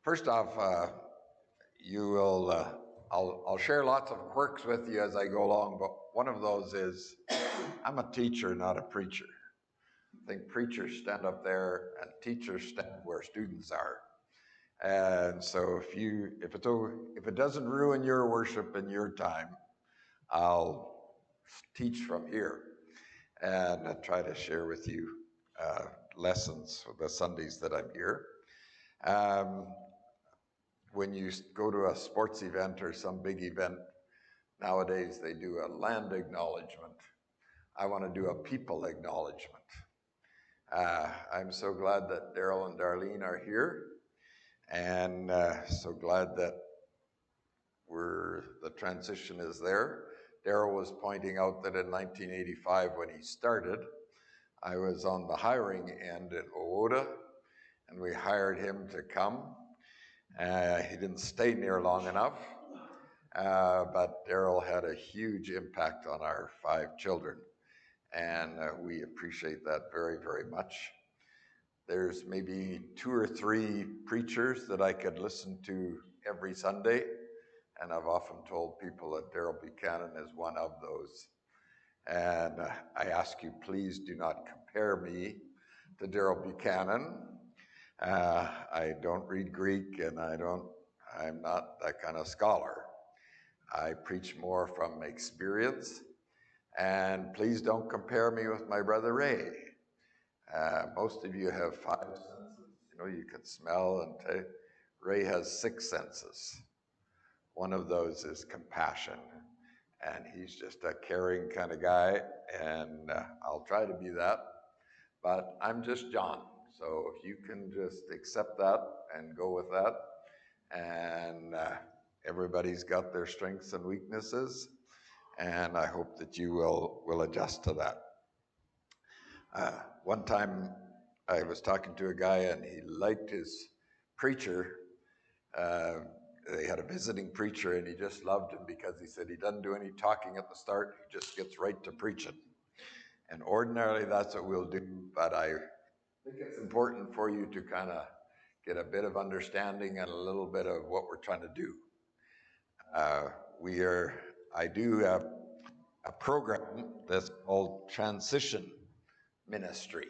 First off, you will. I'll share lots of quirks with you as I go along, but one of those is I'm a teacher, not a preacher. I think preachers stand up there and teachers stand where students are. And so if it doesn't ruin your worship and your time, I'll teach from here and try to share with you lessons for the Sundays that I'm here. When you go to a sports event or some big event, nowadays they do a land acknowledgement. I want to do a people acknowledgement. I'm so glad that Daryl and Darlene are here, and so glad that the transition is there. Daryl was pointing out that in 1985, when he started, I was on the hiring end in Owota, and we hired him to come. He didn't stay near long enough, but Daryl had a huge impact on our 5 children, and we appreciate that very, very much. There's maybe 2 or 3 preachers that I could listen to every Sunday, and I've often told people that Daryl Buchanan is one of those. And I ask you, please do not compare me to Daryl Buchanan. I don't read Greek, and I'm not that kind of scholar. I preach more from experience, and please don't compare me with my brother Ray. Most of you have 5 senses. You can smell and taste. Ray has 6 senses. One of those is compassion, and he's just a caring kind of guy, and I'll try to be that, but I'm just John. So if you can just accept that and go with that, and everybody's got their strengths and weaknesses, and I hope that you will adjust to that. One time I was talking to a guy and he liked his preacher. They had a visiting preacher and he just loved him because he said he doesn't do any talking at the start, he just gets right to preaching. And ordinarily that's what we'll do, but I think it's important for you to kind of get a bit of understanding and a little bit of what we're trying to do. I do have a program that's called Transition Ministry.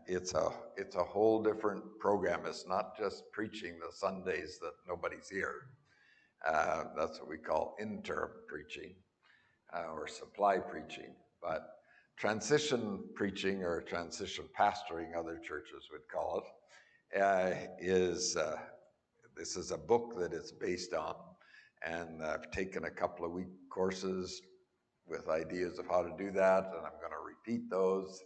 It's a whole different program. It's not just preaching the Sundays that nobody's here. That's what we call interim preaching or supply preaching. But transition preaching or transition pastoring, other churches would call it, this is a book that it's based on. And I've taken a couple of week courses with ideas of how to do that, and I'm going to repeat those.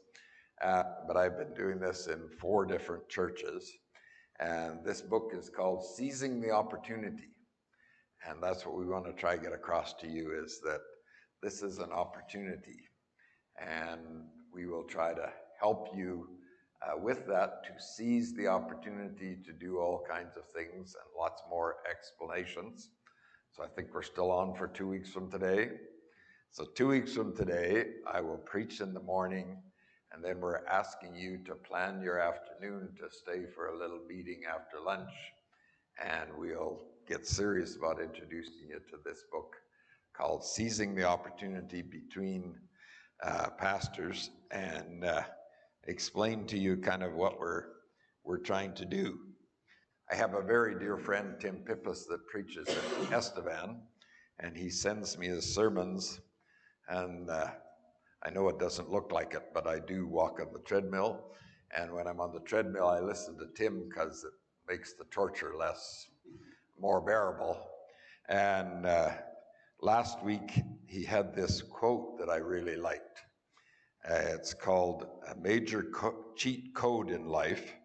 But I've been doing this in 4 different churches. And this book is called Seizing the Opportunity. And that's what we want to try to get across to you, is that this is an opportunity. And we will try to help you with that, to seize the opportunity to do all kinds of things and lots more explanations. So I think we're still on for 2 weeks from today. So 2 weeks from today, I will preach in the morning, and then we're asking you to plan your afternoon to stay for a little meeting after lunch, and we'll get serious about introducing you to this book called Seizing the Opportunity between pastors, and explain to you kind of what we're trying to do. I have a very dear friend, Tim Pippas, that preaches at Estevan, and he sends me his sermons, and I know it doesn't look like it, but I do walk on the treadmill, and when I'm on the treadmill, I listen to Tim because it makes the torture more bearable. And last week, he had this quote that I really liked. It's called A Major Cheat Code in Life,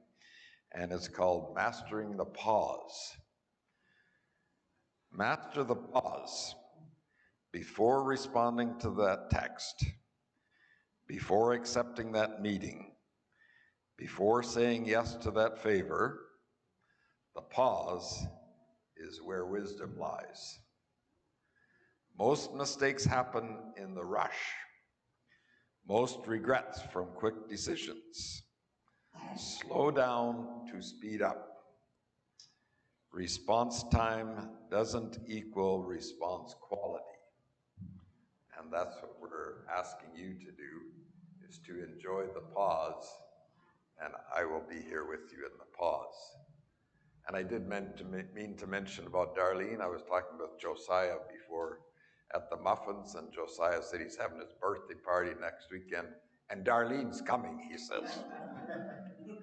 and it's called Mastering the Pause. Master the pause before responding to that text, before accepting that meeting, before saying yes to that favor. The pause is where wisdom lies. Most mistakes happen in the rush. Most regrets from quick decisions. Slow down to speed up. response time doesn't equal response quality. And that's what we're asking you to do, is to enjoy the pause, and I will be here with you in the pause. And I did mean to mention about Darlene. I was talking with Josiah before at the Muffins, and Josiah said he's having his birthday party next weekend, and Darlene's coming, he says.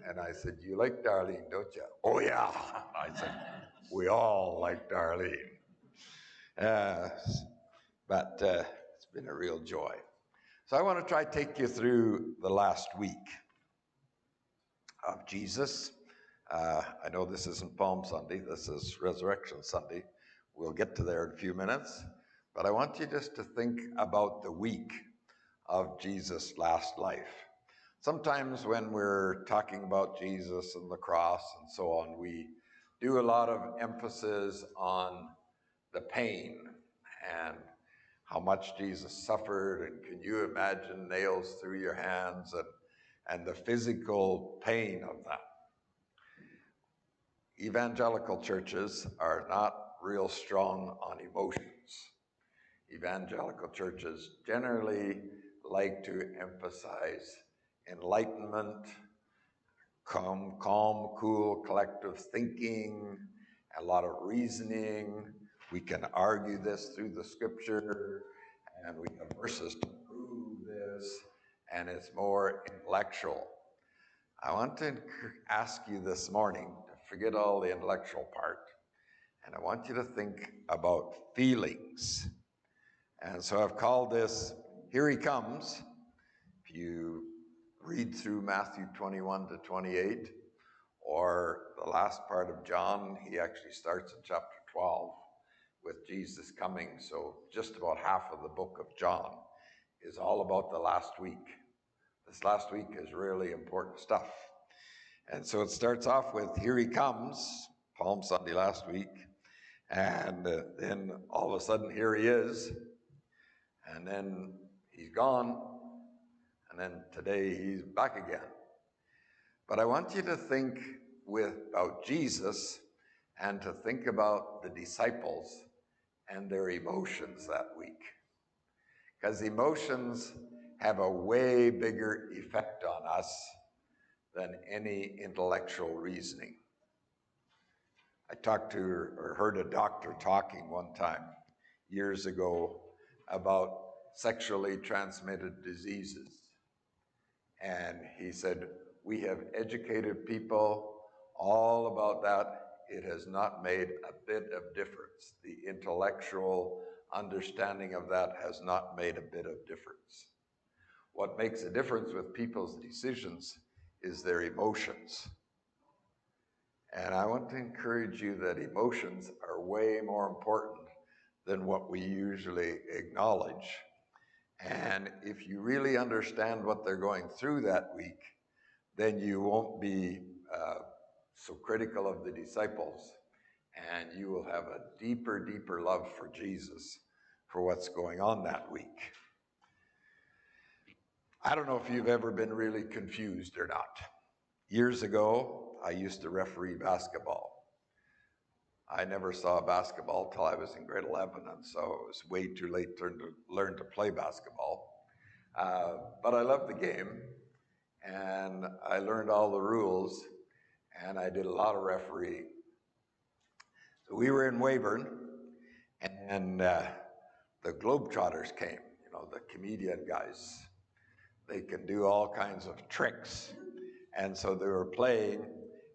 And I said, you like Darlene, don't you? Oh, yeah. I said, we all like Darlene. But it's been a real joy. So I want to try to take you through the last week of Jesus. I know this isn't Palm Sunday, this is Resurrection Sunday. We'll get to there in a few minutes. But I want you just to think about the week of Jesus' last life. Sometimes when we're talking about Jesus and the cross and so on, we do a lot of emphasis on the pain and how much Jesus suffered, and can you imagine nails through your hands and the physical pain of that. Evangelical churches are not real strong on emotions. Evangelical churches generally like to emphasize enlightenment, calm, cool, collective thinking, a lot of reasoning. We can argue this through the scripture, and we have verses to prove this, and it's more intellectual. I want to ask you this morning to forget all the intellectual part, and I want you to think about feelings. And so I've called this, Here He Comes. If you read through Matthew 21 to 28, or the last part of John, he actually starts in chapter 12 with Jesus coming. So just about half of the book of John is all about the last week. This last week is really important stuff. And so it starts off with, Here He Comes, Palm Sunday last week, and then all of a sudden, here He is, and then He's gone, and then today He's back again. But I want you to think about Jesus and to think about the disciples and their emotions that week. Because emotions have a way bigger effect on us than any intellectual reasoning. I talked to or heard a doctor talking one time years ago about sexually transmitted diseases. And he said, we have educated people all about that. It has not made a bit of difference. The intellectual understanding of that has not made a bit of difference. What makes a difference with people's decisions is their emotions. And I want to encourage you that emotions are way more important than what we usually acknowledge. And if you really understand what they're going through that week, then you won't be so critical of the disciples, and you will have a deeper love for Jesus, for what's going on that week. I don't know if you've ever been really confused or not. Years ago, I used to referee basketball. I never saw basketball till I was in grade 11, and so it was way too late to learn to play basketball. But I loved the game, and I learned all the rules, and I did a lot of refereeing. So we were in Weyburn, and the Globetrotters came, the comedian guys. They can do all kinds of tricks. And so they were playing,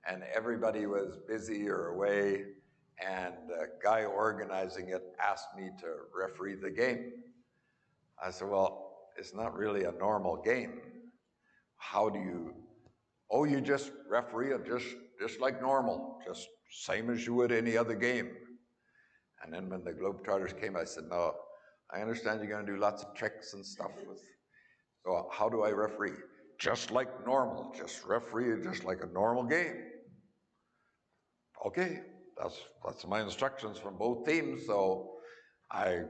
and everybody was busy or away, and the guy organizing it asked me to referee the game. I said, well, it's not really a normal game. How do you, you just referee it just like normal, just same as you would any other game. And then when the Globetrotters came, I said, no, I understand you're going to do lots of tricks and stuff. So how do I referee? Just like normal, just referee it just like a normal game. Okay, that's my instructions from both teams. So I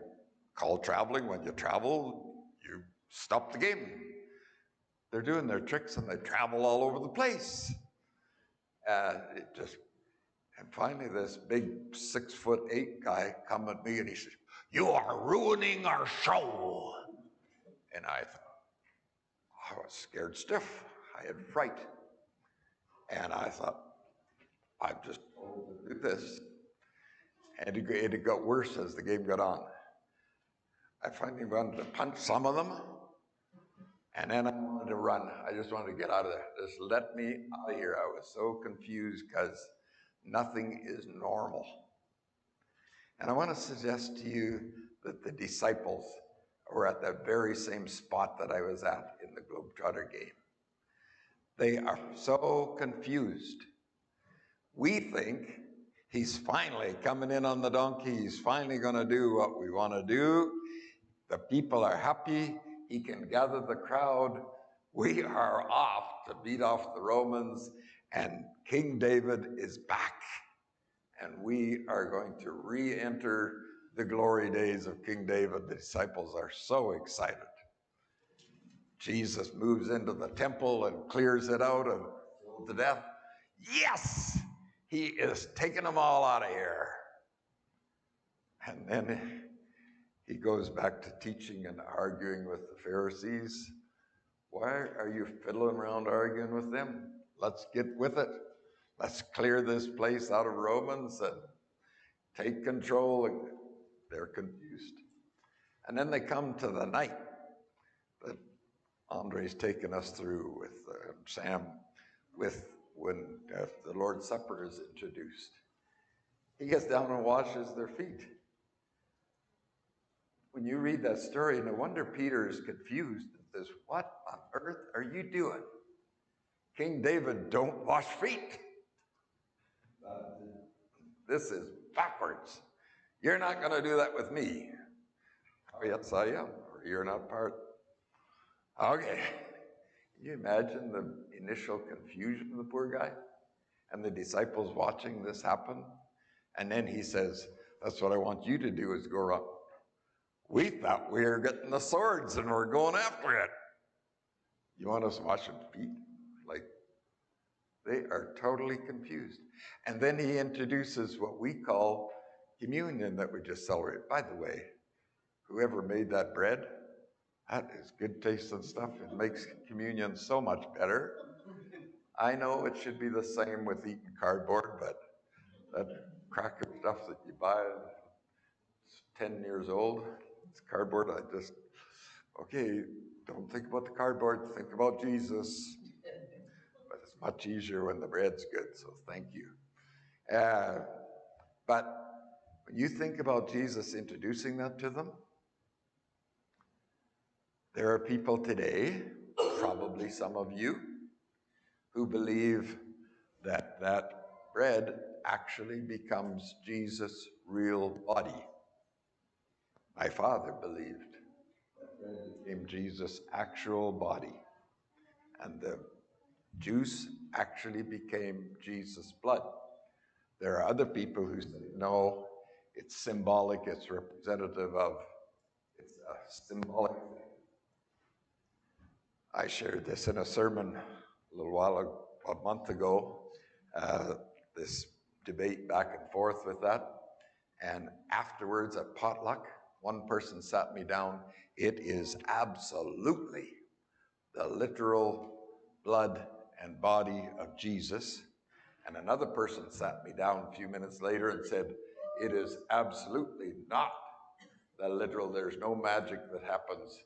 call traveling. When you travel, you stop the game. They're doing their tricks and they travel all over the place. And finally, this big 6'8" guy come at me and he says, "You are ruining our show." And I thought, I was scared stiff. I had fright. And I thought, I'm just told to do this. And it got worse as the game got on. I finally wanted to punch some of them. And then I wanted to run. I just wanted to get out of there. Just let me out of here. I was so confused because nothing is normal. And I want to suggest to you that the disciples were at that very same spot that I was at in the Globetrotter game. They are so confused. We think he's finally coming in on the donkey. He's finally going to do what we want to do. The people are happy. He can gather the crowd. We are off to beat off the Romans, and King David is back. And we are going to re-enter the glory days of King David. The disciples are so excited. Jesus moves into the temple and clears it out of to death. Yes! He is taking them all out of here. And then he goes back to teaching and arguing with the Pharisees. Why are you fiddling around arguing with them? Let's get with it. Let's clear this place out of Romans and take control. They're confused. And then they come to the night that Andre's taken us through with Sam, with when the Lord's Supper is introduced. He gets down and washes their feet. When you read that story, no wonder Peter is confused and says, "What on earth are you doing? King David don't wash feet. This is backwards. You're not going to do that with me." "Oh, yes, I am, or you're not part." Okay. Can you imagine the initial confusion of the poor guy and the disciples watching this happen? And then he says, "That's what I want you to do, is go around." We thought we were getting the swords and we're going after it. You want us washing feet? Like, they are totally confused. And then he introduces what we call communion that we just celebrate. By the way, whoever made that bread, that is good tasting stuff. It makes communion so much better. I know it should be the same with eating cardboard, but that cracker stuff that you buy, it's 10 years old, it's cardboard. Okay, don't think about the cardboard, think about Jesus. But it's much easier when the bread's good, so thank you. But when you think about Jesus introducing that to them, there are people today, probably some of you, who believe that that bread actually becomes Jesus' real body. My father believed that bread became Jesus' actual body, and the juice actually became Jesus' blood. There are other people who say, no, it's symbolic, it's representative of, it's a symbolic thing. I shared this in a sermon a little while ago, a month ago, this debate back and forth with that. And afterwards at potluck, one person sat me down. It is absolutely the literal blood and body of Jesus. And another person sat me down a few minutes later and said, it is absolutely not the literal. There's no magic that happens.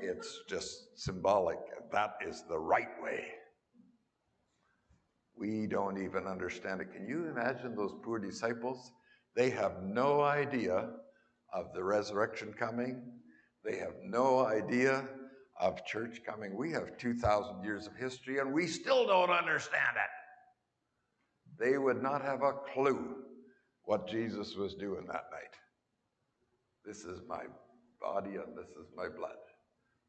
It's just symbolic. That is the right way. We don't even understand it. Can you imagine those poor disciples? They have no idea of the resurrection coming. They have no idea of church coming. We have 2,000 years of history and we still don't understand it. They would not have a clue what Jesus was doing that night. This is my body and this is my blood.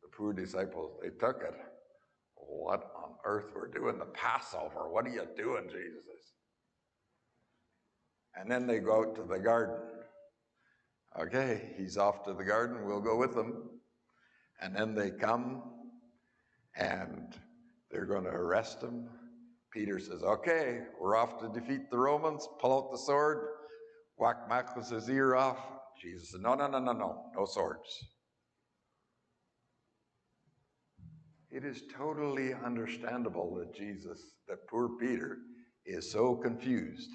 The poor disciples, they took it. What on earth? We're doing the Passover. What are you doing, Jesus? And then they go out to the garden. Okay, he's off to the garden. We'll go with him. And then they come and they're going to arrest him. Peter says, okay, we're off to defeat the Romans, pull out the sword, whack Malchus's ear off. Jesus said, no, no swords. It is totally understandable that poor Peter is so confused.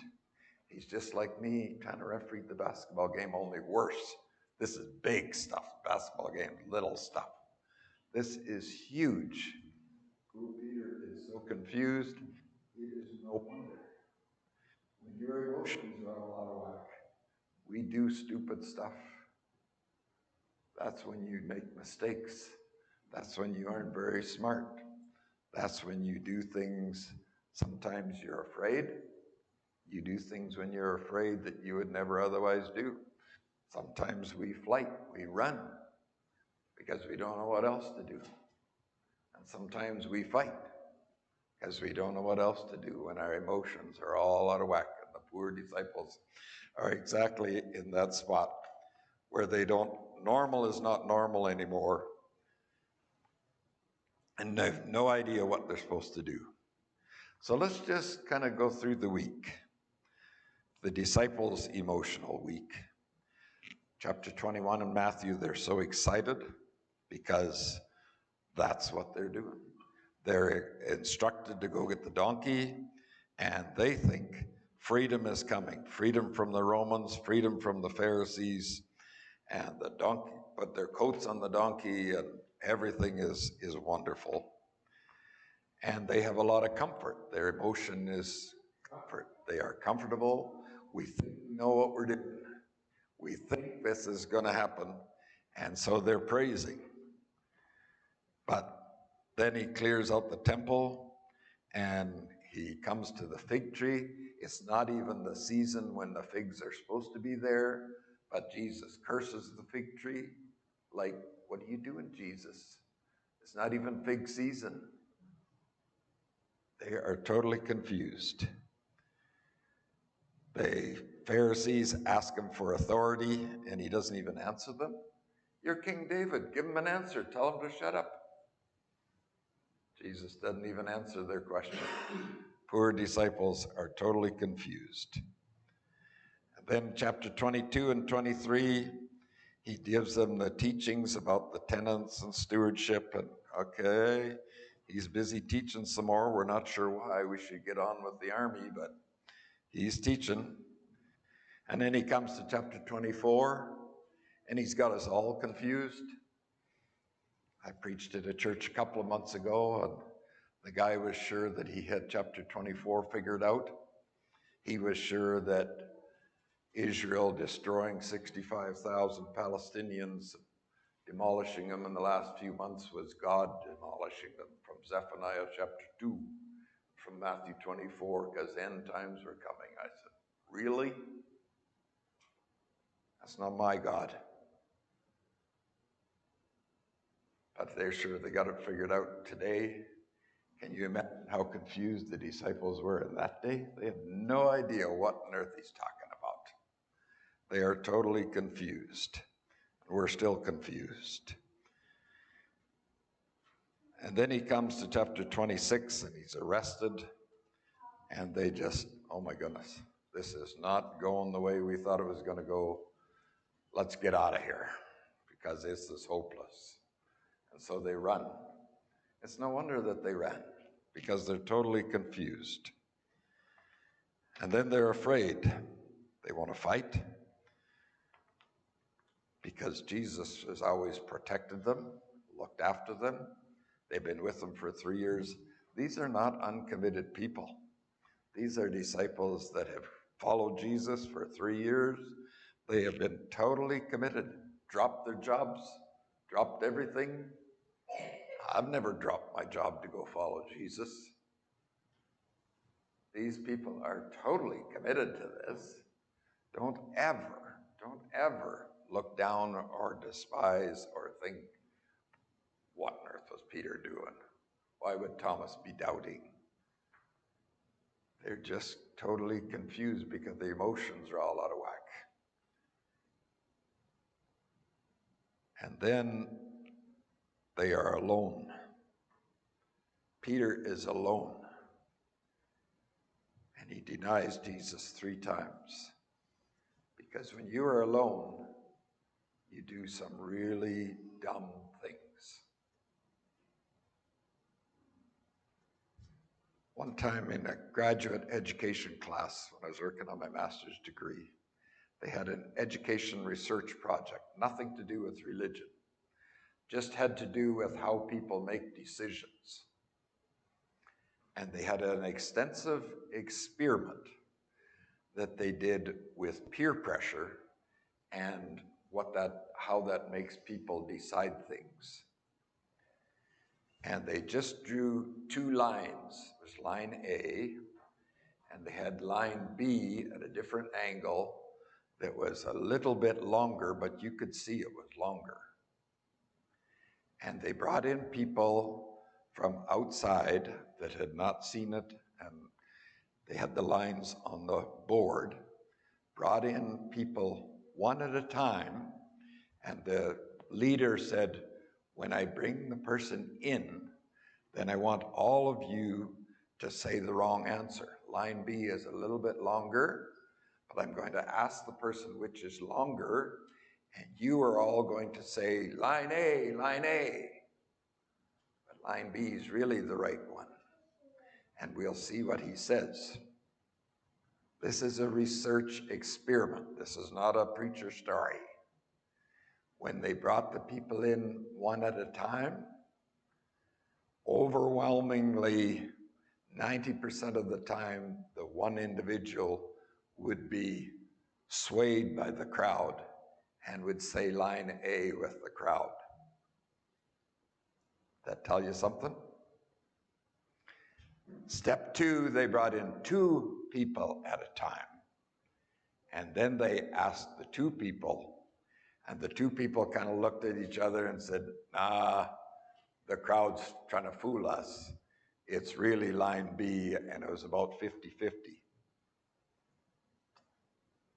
He's just like me trying to referee the basketball game, only worse. This is big stuff, basketball game, little stuff. This is huge. Poor Peter is so confused. It is no wonder. When your emotions are all out of whack, we do stupid stuff. That's when you make mistakes. That's when you aren't very smart. That's when you do things, sometimes you're afraid. You do things when you're afraid that you would never otherwise do. Sometimes we flight, we run, because we don't know what else to do. And sometimes we fight, because we don't know what else to do when our emotions are all out of whack. And the poor disciples are exactly in that spot where normal is not normal anymore, and they have no idea what they're supposed to do. So let's just kind of go through the week. The disciples' emotional week. Chapter 21 in Matthew, they're so excited because that's what they're doing. They're instructed to go get the donkey, and they think freedom is coming. Freedom from the Romans, freedom from the Pharisees, and the donkey, put their coats on the donkey, and everything is wonderful. And they have a lot of comfort. Their emotion is comfort. They are comfortable. We think we know what we're doing. We think this is going to happen, and so they're praising. But then he clears out the temple, and he comes to the fig tree. It's not even the season when the figs are supposed to be there, but Jesus curses the fig tree. Like, what are you doing, Jesus? It's not even fig season. They are totally confused. The Pharisees ask him for authority, and he doesn't even answer them. You're King David. Give him an answer. Tell him to shut up. Jesus doesn't even answer their question. Poor disciples are totally confused. And then chapter 22 and 23, he gives them the teachings about the tenants and stewardship. And okay, he's busy teaching some more. We're not sure why. We should get on with the army, but he's teaching. And then he comes to chapter 24, and he's got us all confused. I preached at a church a couple of months ago, and the guy was sure that he had chapter 24 figured out. He was sure that Israel destroying 65,000 Palestinians, demolishing them in the last few months, was God demolishing them, from Zephaniah chapter 2, from Matthew 24, because end times were coming. I said, really? That's not my God. But they're sure they got it figured out today. Can you imagine how confused the disciples were in that day? They had no idea what on earth he's talking about. They are totally confused. We're still confused. And then he comes to chapter 26, and he's arrested, and they just, oh my goodness, this is not going the way we thought it was going to go. Let's get out of here, because this is hopeless. And so they run. It's no wonder that they ran, because they're totally confused. And then they're afraid. They want to fight, because Jesus has always protected them, looked after them. They've been with them for 3 years. These are not uncommitted people. These are disciples that have followed Jesus for 3 years. They have been totally committed, dropped their jobs, dropped everything. I've never dropped my job to go follow Jesus. These people are totally committed to this. Don't ever look down or despise or think, what on earth was Peter doing? Why would Thomas be doubting? They're just totally confused because the emotions are all out of whack. And then they are alone. Peter is alone. And he denies Jesus 3 times. Because when you are alone, you do some really dumb things. One time in a graduate education class, when I was working on my master's degree, they had an education research project, nothing to do with religion, just had to do with how people make decisions. And they had an extensive experiment that they did with peer pressure and how that makes people decide things. And they just drew 2 lines. There's line A, and they had line B at a different angle that was a little bit longer, but you could see it was longer. And they brought in people from outside that had not seen it, and they had the lines on the board, brought in people one at a time, and the leader said, when I bring the person in, then I want all of you to say the wrong answer. Line B is a little bit longer, but I'm going to ask the person which is longer, and you are all going to say, line A, line A. But line B is really the right one. And we'll see what he says. This is a research experiment. This is not a preacher story. When they brought the people in one at a time, overwhelmingly 90% of the time, the one individual would be swayed by the crowd and would say line A with the crowd. That tell you something? Step 2, they brought in 2 people at a time. And then they asked the 2 people, and the 2 people kind of looked at each other and said, nah, the crowd's trying to fool us. It's really line B, and it was about 50-50.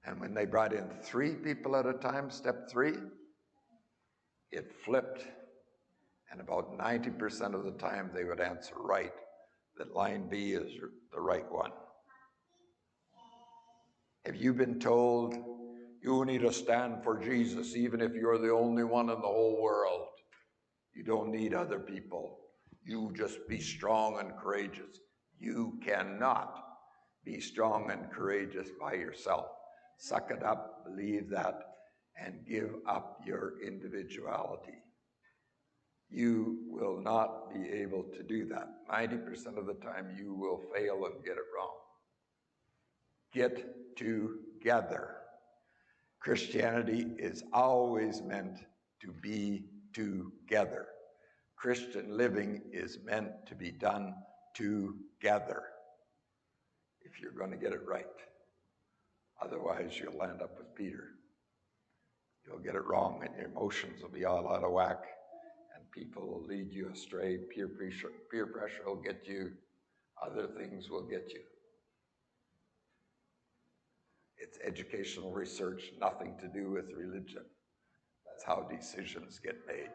And when they brought in 3 people at a time, step 3, it flipped. And about 90% of the time they would answer right, that line B is the right one. Have you been told you need to stand for Jesus even if you're the only one in the whole world? You don't need other people. You just be strong and courageous. You cannot be strong and courageous by yourself. Suck it up, believe that, and give up your individuality. You will not be able to do that. 90% of the time you will fail and get it wrong. Get together. Christianity is always meant to be together. Christian living is meant to be done together, if you're going to get it right. Otherwise, you'll end up with Peter. You'll get it wrong, and your emotions will be all out of whack, and people will lead you astray. Peer pressure will get you. Other things will get you. It's educational research, nothing to do with religion. That's how decisions get made.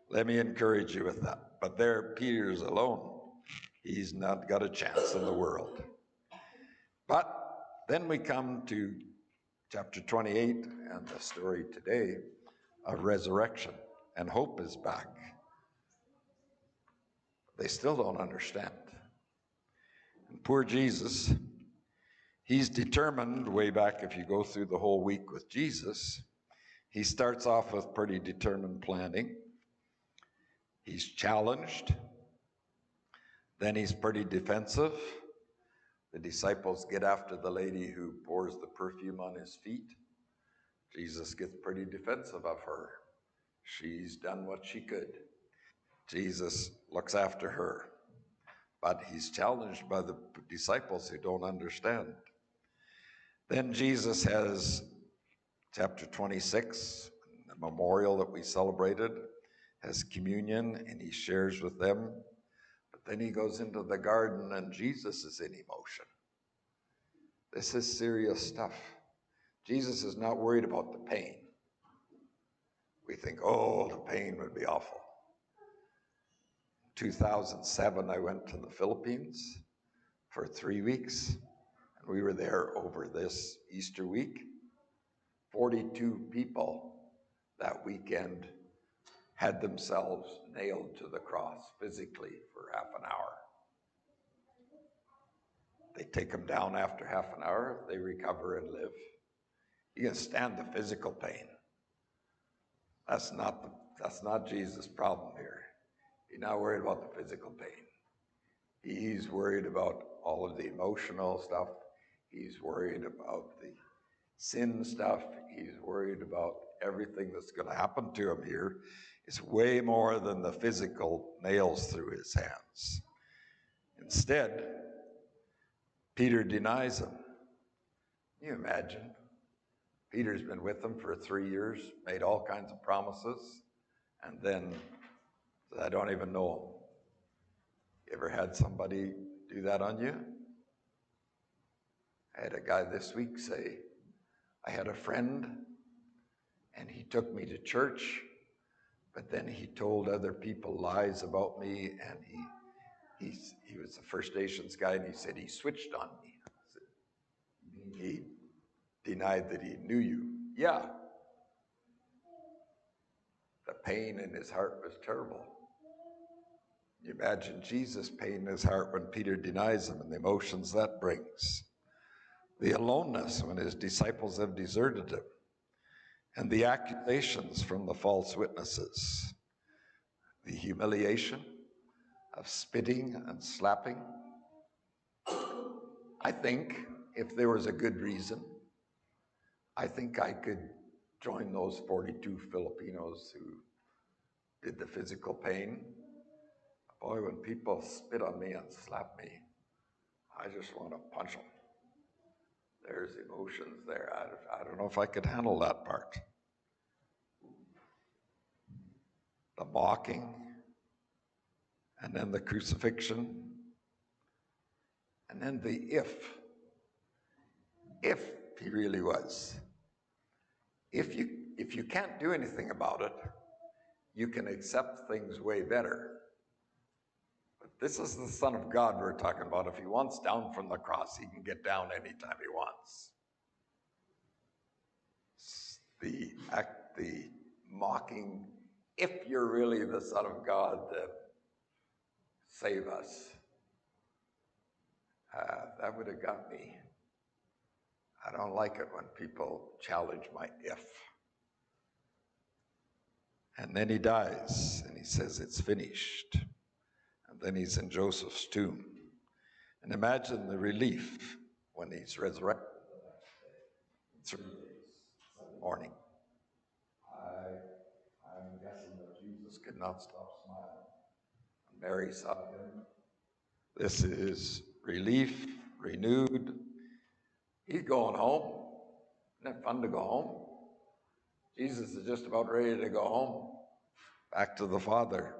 Let me encourage you with that. But there, Peter's alone. He's not got a chance in the world. But then we come to chapter 28 and the story today of resurrection, and hope is back. They still don't understand. And poor Jesus, he's determined way back. If you go through the whole week with Jesus, he starts off with pretty determined planning. He's challenged. Then he's pretty defensive. The disciples get after the lady who pours the perfume on his feet. Jesus gets pretty defensive of her. She's done what she could. Jesus looks after her. But he's challenged by the disciples who don't understand. Then Jesus has chapter 26, the memorial that we celebrated, has communion, and he shares with them. But then he goes into the garden, and Jesus is in emotion. This is serious stuff. Jesus is not worried about the pain. We think, oh, the pain would be awful. In 2007, I went to the Philippines for 3 weeks. We were there over this Easter week. 42 people that weekend had themselves nailed to the cross physically for half an hour. They take them down after half an hour, they recover and live. You can stand the physical pain. That's not Jesus' problem here. He's not worried about the physical pain. He's worried about all of the emotional stuff. He's worried about the sin stuff. He's worried about everything that's going to happen to him here. It's way more than the physical nails through his hands. Instead, Peter denies him. Can you imagine? Peter's been with him for 3 years, made all kinds of promises, and then I don't even know him. You ever had somebody do that on you? I had a guy this week say, I had a friend and he took me to church, but then he told other people lies about me, and he was the First Nations guy, and he said he switched on me. He denied that he knew you. Yeah. The pain in his heart was terrible. You imagine Jesus' pain in his heart when Peter denies him and the emotions that brings. The aloneness when his disciples have deserted him. And the accusations from the false witnesses. The humiliation of spitting and slapping. I think if there was a good reason, I think I could join those 42 Filipinos who did the physical pain. Boy, when people spit on me and slap me, I just want to punch them. There's emotions there. I don't know if I could handle that part. The mocking, and then the crucifixion, and then the if he really was. If you can't do anything about it, you can accept things way better. But this is the Son of God we're talking about. If he wants down from the cross, he can get down anytime he wants. The mocking, if you're really the Son of God, then save us. That would have got me. I don't like it when people challenge my if. And then he dies, and he says, it's finished. And then he's in Joseph's tomb. And imagine the relief when he's resurrected. 3 days, morning. I'm guessing that Jesus could not stop smiling. Mary saw him. This is relief, renewed. He's going home. Isn't it fun to go home? Jesus is just about ready to go home, back to the Father.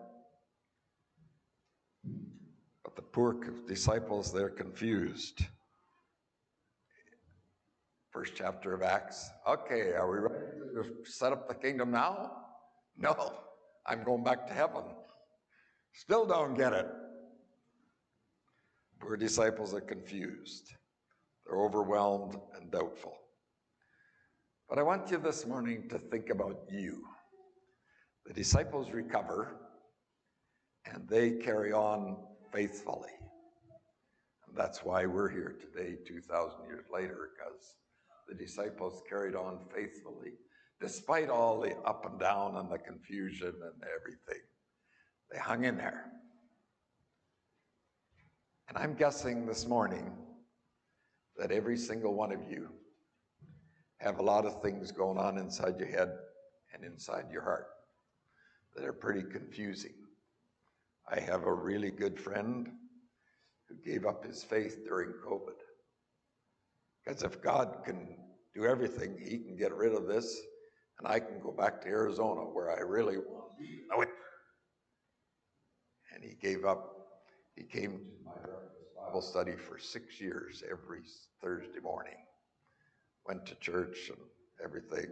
But the poor disciples, they're confused. First chapter of Acts. Okay, are we ready to set up the kingdom now? No, I'm going back to heaven. Still don't get it. Poor disciples are confused. They're overwhelmed and doubtful. But I want you this morning to think about you. The disciples recover, and they carry on faithfully. And that's why we're here today, 2,000 years later, because the disciples carried on faithfully, despite all the up and down and the confusion and everything. They hung in there. And I'm guessing this morning that every single one of you have a lot of things going on inside your head and inside your heart that are pretty confusing. I have a really good friend who gave up his faith during COVID. Because if God can do everything, he can get rid of this, and I can go back to Arizona where I really want to be. And he gave up. He came to my breakfast Bible study for 6 years every Thursday morning. Went to church and everything,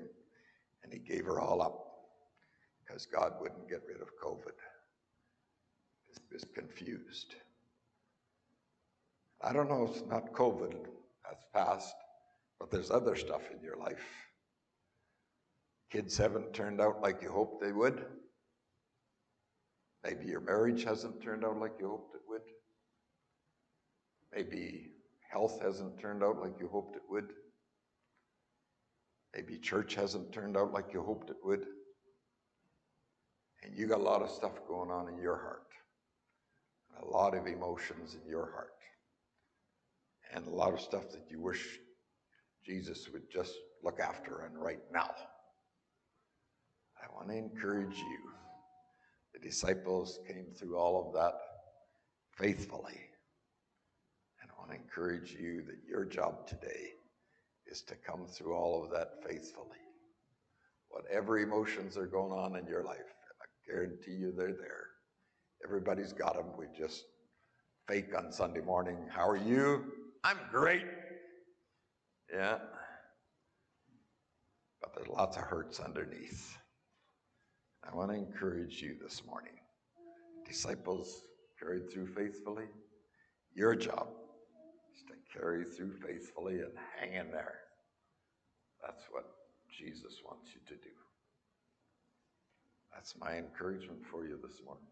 and he gave her all up because God wouldn't get rid of COVID. He was confused. I don't know if it's not COVID. That's past. But there's other stuff in your life. Kids haven't turned out like you hoped they would. Maybe your marriage hasn't turned out like you hoped it would. Maybe health hasn't turned out like you hoped it would. Maybe church hasn't turned out like you hoped it would. And you got a lot of stuff going on in your heart. A lot of emotions in your heart. And a lot of stuff that you wish Jesus would just look after and right now. I want to encourage you. The disciples came through all of that faithfully. And I want to encourage you that your job today is to come through all of that faithfully. Whatever emotions are going on in your life, I guarantee you they're there. Everybody's got them. We just fake on Sunday morning. How are you? I'm great. Yeah. But there's lots of hurts underneath. I want to encourage you this morning. Disciples carried through faithfully. Your job is to carry through faithfully and hang in there. That's what Jesus wants you to do. That's my encouragement for you this morning.